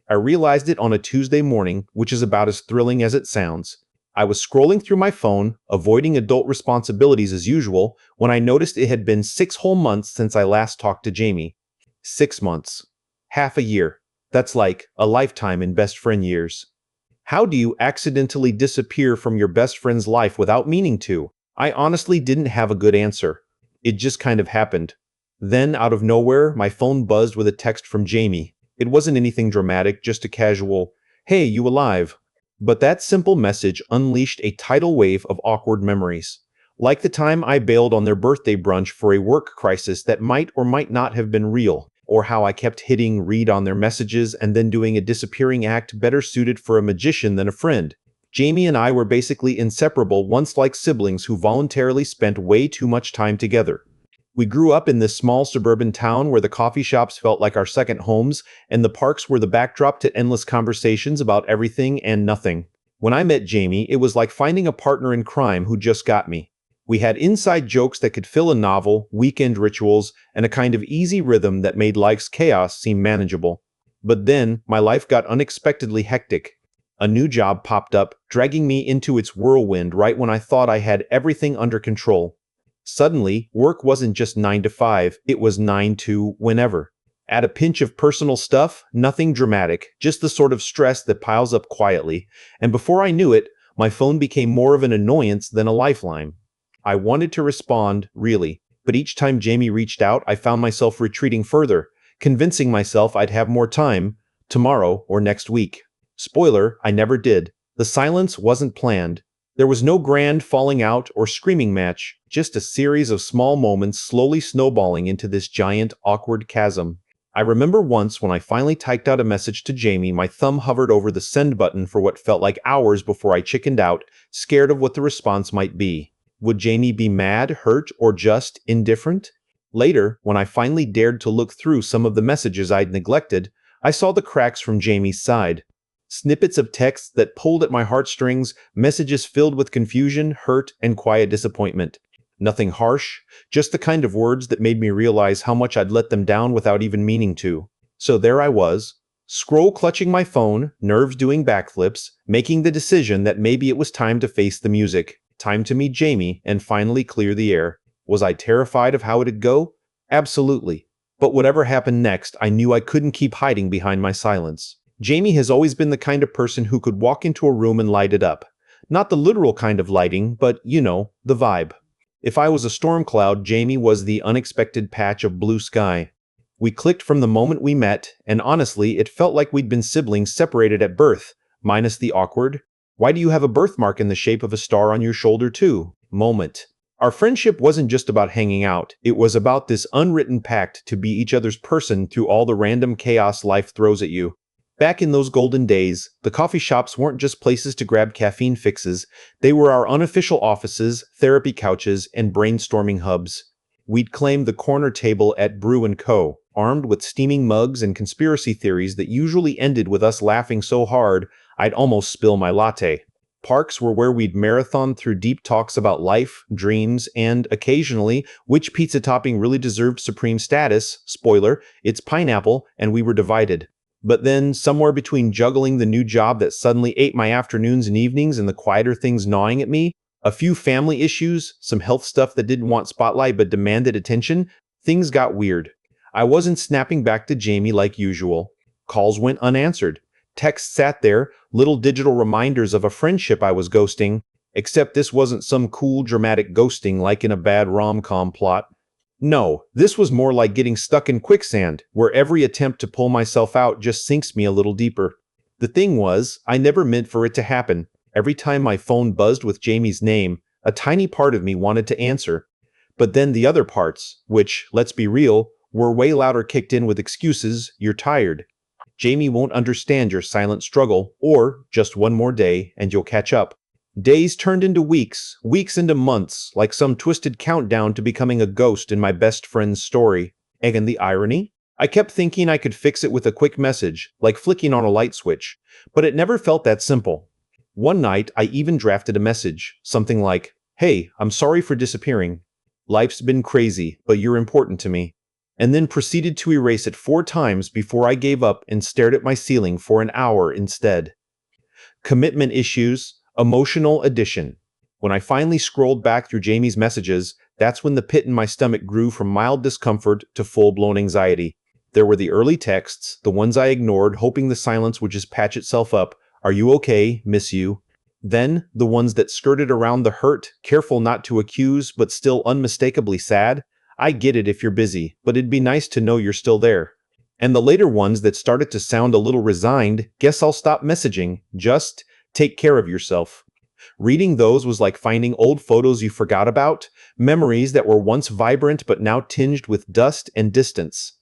I realized it on a Tuesday morning, which is about as thrilling as it sounds. I was scrolling through my phone, avoiding adult responsibilities as usual, when I noticed it had been 6 whole months since I last talked to Jamie. 6 months. Half a year. That's like a lifetime in best friend years. How do you accidentally disappear from your best friend's life without meaning to? I honestly didn't have a good answer. It just kind of happened. Then, out of nowhere, my phone buzzed with a text from Jamie. It wasn't anything dramatic, just a casual, "Hey, you alive?" But that simple message unleashed a tidal wave of awkward memories. Like the time I bailed on their birthday brunch for a work crisis that might or might not have been real, or how I kept hitting read on their messages and then doing a disappearing act better suited for a magician than a friend. Jamie and I were basically inseparable, once like siblings who voluntarily spent way too much time together. We grew up in this small suburban town where the coffee shops felt like our second homes, and the parks were the backdrop to endless conversations about everything and nothing. When I met Jamie, it was like finding a partner in crime who just got me. We had inside jokes that could fill a novel, weekend rituals, and a kind of easy rhythm that made life's chaos seem manageable. But then, my life got unexpectedly hectic. A new job popped up, dragging me into its whirlwind right when I thought I had everything under control. Suddenly, work wasn't just 9 to 5, it was 9 to whenever. Add a pinch of personal stuff, nothing dramatic, just the sort of stress that piles up quietly, and before I knew it, my phone became more of an annoyance than a lifeline. I wanted to respond, really, but each time Jamie reached out, I found myself retreating further, convincing myself I'd have more time, tomorrow or next week. Spoiler, I never did. The silence wasn't planned. There was no grand falling out or screaming match, just a series of small moments slowly snowballing into this giant, awkward chasm. I remember once when I finally typed out a message to Jamie, my thumb hovered over the send button for what felt like hours before I chickened out, scared of what the response might be. Would Jamie be mad, hurt, or just indifferent? Later, when I finally dared to look through some of the messages I'd neglected, I saw the cracks from Jamie's side. Snippets of text that pulled at my heartstrings, messages filled with confusion, hurt, and quiet disappointment. Nothing harsh, just the kind of words that made me realize how much I'd let them down without even meaning to. So there I was, scroll clutching my phone, nerves doing backflips, making the decision that maybe it was time to face the music, time to meet Jamie, and finally clear the air. Was I terrified of how it'd go? Absolutely. But whatever happened next, I knew I couldn't keep hiding behind my silence. Jamie has always been the kind of person who could walk into a room and light it up. Not the literal kind of lighting, but, you know, the vibe. If I was a storm cloud, Jamie was the unexpected patch of blue sky. We clicked from the moment we met, and honestly, it felt like we'd been siblings separated at birth, minus the awkward, "Why do you have a birthmark in the shape of a star on your shoulder too?" moment. Our friendship wasn't just about hanging out, it was about this unwritten pact to be each other's person through all the random chaos life throws at you. Back in those golden days, the coffee shops weren't just places to grab caffeine fixes, they were our unofficial offices, therapy couches, and brainstorming hubs. We'd claim the corner table at Brew & Co., armed with steaming mugs and conspiracy theories that usually ended with us laughing so hard I'd almost spill my latte. Parks were where we'd marathon through deep talks about life, dreams, and, occasionally, which pizza topping really deserved supreme status. Spoiler, it's pineapple, and we were divided. But then, somewhere between juggling the new job that suddenly ate my afternoons and evenings and the quieter things gnawing at me, a few family issues, some health stuff that didn't want spotlight but demanded attention, things got weird. I wasn't snapping back to Jamie like usual. Calls went unanswered. Texts sat there, little digital reminders of a friendship I was ghosting, except this wasn't some cool dramatic ghosting like in a bad rom-com plot. No, this was more like getting stuck in quicksand, where every attempt to pull myself out just sinks me a little deeper. The thing was, I never meant for it to happen. Every time my phone buzzed with Jamie's name, a tiny part of me wanted to answer. But then the other parts, which, let's be real, were way louder, kicked in with excuses. You're tired. Jamie won't understand your silent struggle, or just one more day and you'll catch up. Days turned into weeks, weeks into months, like some twisted countdown to becoming a ghost in my best friend's story. And the irony? I kept thinking I could fix it with a quick message, like flicking on a light switch, but it never felt that simple. One night, I even drafted a message, something like, "Hey, I'm sorry for disappearing. Life's been crazy, but you're important to me." and then proceeded to erase it 4 times before I gave up and stared at my ceiling for an hour instead. Commitment issues, emotional addition. When I finally scrolled back through Jamie's messages, that's when the pit in my stomach grew from mild discomfort to full-blown anxiety. There were the early texts, the ones I ignored, hoping the silence would just patch itself up. Are you okay? Miss you. Then, the ones that skirted around the hurt, careful not to accuse, but still unmistakably sad. I get it if you're busy, but it'd be nice to know you're still there. And the later ones that started to sound a little resigned, guess I'll stop messaging, just take care of yourself. Reading those was like finding old photos you forgot about, memories that were once vibrant but now tinged with dust and distance.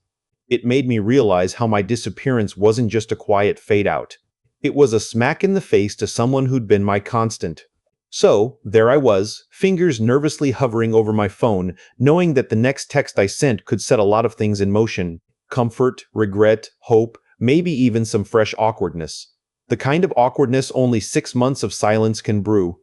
It made me realize how my disappearance wasn't just a quiet fade out. It was a smack in the face to someone who'd been my constant. So, there I was, fingers nervously hovering over my phone, knowing that the next text I sent could set a lot of things in motion. Comfort, regret, hope, maybe even some fresh awkwardness. The kind of awkwardness only 6 months of silence can brew.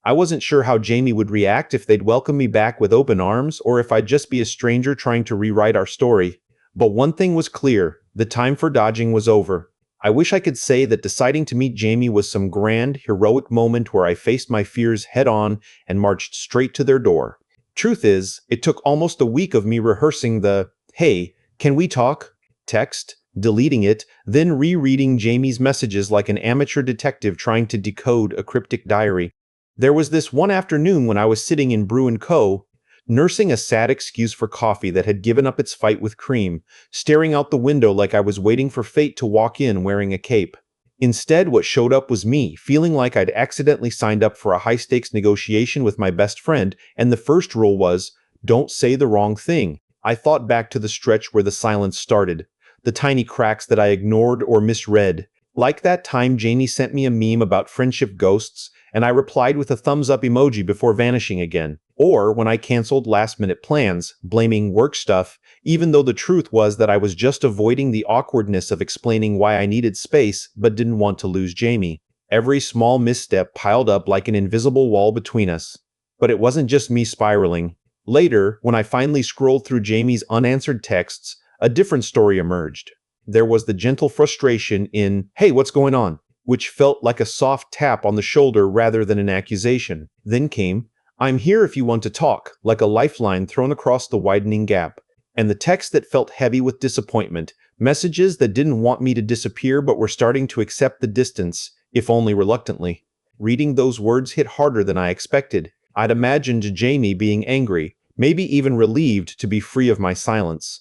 I wasn't sure how Jamie would react, if they'd welcome me back with open arms, or if I'd just be a stranger trying to rewrite our story. But one thing was clear, the time for dodging was over. I wish I could say that deciding to meet Jamie was some grand, heroic moment where I faced my fears head-on and marched straight to their door. Truth is, it took almost a week of me rehearsing the, "Hey, can we talk?" text, deleting it, then rereading Jamie's messages like an amateur detective trying to decode a cryptic diary. There was this one afternoon when I was sitting in Brew & Co., nursing a sad excuse for coffee that had given up its fight with cream, staring out the window like I was waiting for fate to walk in wearing a cape. Instead, what showed up was me, feeling like I'd accidentally signed up for a high-stakes negotiation with my best friend, and the first rule was, don't say the wrong thing. I thought back to the stretch where the silence started, the tiny cracks that I ignored or misread. Like that time Jamie sent me a meme about friendship ghosts, and I replied with a thumbs-up emoji before vanishing again. Or when I canceled last-minute plans, blaming work stuff, even though the truth was that I was just avoiding the awkwardness of explaining why I needed space but didn't want to lose Jamie. Every small misstep piled up like an invisible wall between us. But it wasn't just me spiraling. Later, when I finally scrolled through Jamie's unanswered texts, a different story emerged. There was the gentle frustration in, "Hey, what's going on?" which felt like a soft tap on the shoulder rather than an accusation. Then came, "I'm here if you want to talk," like a lifeline thrown across the widening gap. And the text that felt heavy with disappointment, messages that didn't want me to disappear but were starting to accept the distance, if only reluctantly. Reading those words hit harder than I expected. I'd imagined Jamie being angry, maybe even relieved to be free of my silence.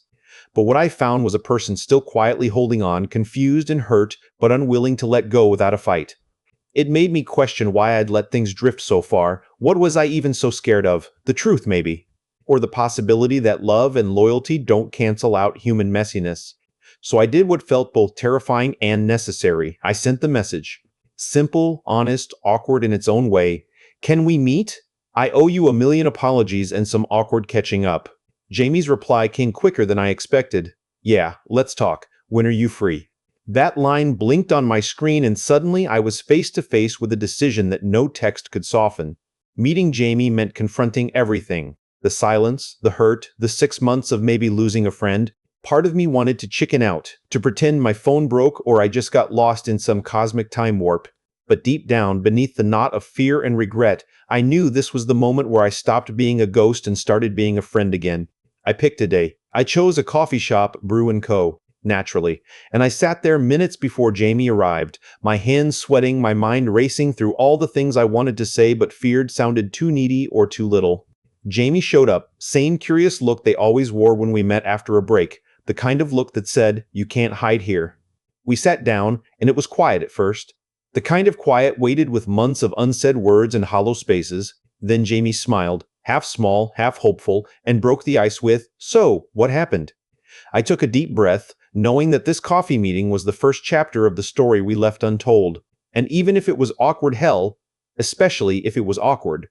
But what I found was a person still quietly holding on, confused and hurt, but unwilling to let go without a fight. It made me question why I'd let things drift so far. What was I even so scared of? The truth, maybe. Or the possibility that love and loyalty don't cancel out human messiness. So I did what felt both terrifying and necessary. I sent the message. Simple, honest, awkward in its own way. "Can we meet? I owe you a million apologies and some awkward catching up." Jamie's reply came quicker than I expected. "Yeah, let's talk. When are you free?" That line blinked on my screen and suddenly I was face to face with a decision that no text could soften. Meeting Jamie meant confronting everything. The silence, the hurt, the 6 months of maybe losing a friend. Part of me wanted to chicken out, to pretend my phone broke or I just got lost in some cosmic time warp. But deep down, beneath the knot of fear and regret, I knew this was the moment where I stopped being a ghost and started being a friend again. I picked a day. I chose a coffee shop, Brew & Co., naturally, and I sat there minutes before Jamie arrived, my hands sweating, my mind racing through all the things I wanted to say but feared sounded too needy or too little. Jamie showed up, same curious look they always wore when we met after a break, the kind of look that said, "You can't hide here." We sat down, and it was quiet at first. The kind of quiet weighted with months of unsaid words and hollow spaces. Then Jamie smiled, half small, half hopeful, and broke the ice with, "So, what happened?" I took a deep breath, knowing that this coffee meeting was the first chapter of the story we left untold. And even if it was awkward hell, especially if it was awkward,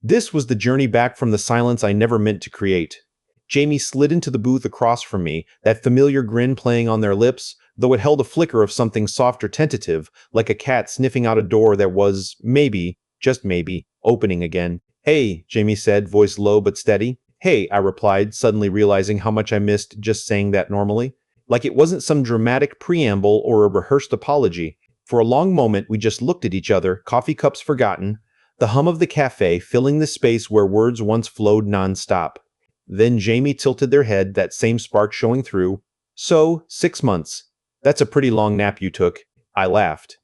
this was the journey back from the silence I never meant to create. Jamie slid into the booth across from me, that familiar grin playing on their lips, though it held a flicker of something soft or tentative, like a cat sniffing out a door that was, maybe, just maybe, opening again. "Hey," Jamie said, voice low but steady. Hey, I replied, suddenly realizing how much I missed just saying that normally. Like it wasn't some dramatic preamble or a rehearsed apology. For a long moment, we just looked at each other, coffee cups forgotten, the hum of the cafe filling the space where words once flowed nonstop. Then Jamie tilted their head, that same spark showing through. So, 6 months. That's a pretty long nap you took. I laughed.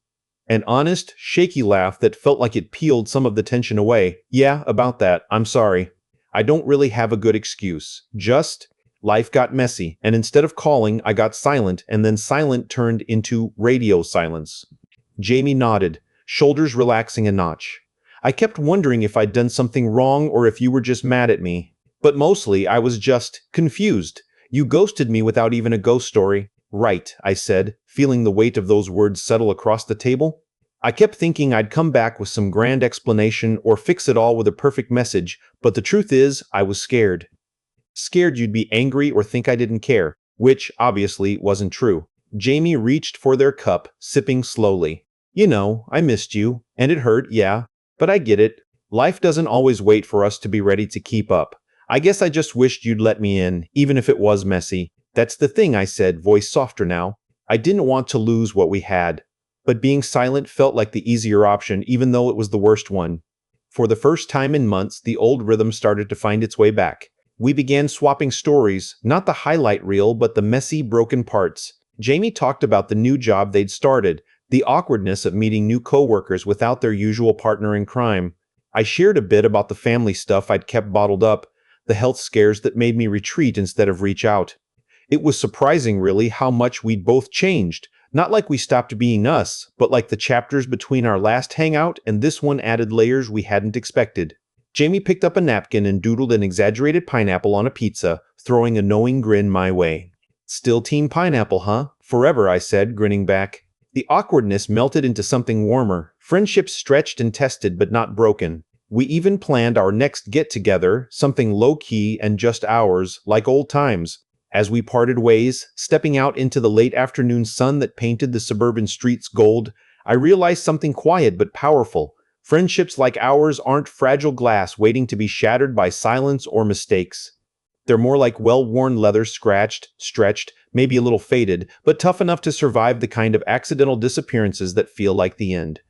An honest, shaky laugh that felt like it peeled some of the tension away. Yeah, about that. I'm sorry. I don't really have a good excuse. Just, life got messy, and instead of calling, I got silent, and then silent turned into radio silence. Jamie nodded, shoulders relaxing a notch. I kept wondering if I'd done something wrong or if you were just mad at me. But mostly, I was just confused. You ghosted me without even a ghost story. Right, I said, feeling the weight of those words settle across the table. I kept thinking I'd come back with some grand explanation or fix it all with a perfect message, but the truth is, I was scared. Scared you'd be angry or think I didn't care, which obviously wasn't true. Jamie reached for their cup, sipping slowly. You know, I missed you, and it hurt, yeah, but I get it. Life doesn't always wait for us to be ready to keep up. I guess I just wished you'd let me in, even if it was messy. That's the thing, I said, voice softer now. I didn't want to lose what we had. But being silent felt like the easier option, even though it was the worst one. For the first time in months, the old rhythm started to find its way back. We began swapping stories, not the highlight reel, but the messy, broken parts. Jamie talked about the new job they'd started, the awkwardness of meeting new coworkers without their usual partner in crime. I shared a bit about the family stuff I'd kept bottled up, the health scares that made me retreat instead of reach out. It was surprising, really, how much we'd both changed. Not like we stopped being us, but like the chapters between our last hangout and this one added layers we hadn't expected. Jamie picked up a napkin and doodled an exaggerated pineapple on a pizza, throwing a knowing grin my way. Still team pineapple, huh? Forever, I said, grinning back. The awkwardness melted into something warmer. Friendships stretched and tested, but not broken. We even planned our next get-together, something low-key and just ours, like old times. As we parted ways, stepping out into the late afternoon sun that painted the suburban streets gold, I realized something quiet but powerful. Friendships like ours aren't fragile glass waiting to be shattered by silence or mistakes. They're more like well-worn leather, scratched, stretched, maybe a little faded, but tough enough to survive the kind of accidental disappearances that feel like the end.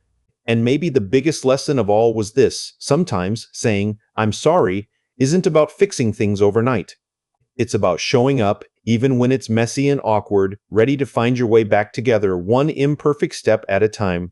And maybe the biggest lesson of all was this: sometimes saying, "I'm sorry," isn't about fixing things overnight. It's about showing up, even when it's messy and awkward, ready to find your way back together, one imperfect step at a time.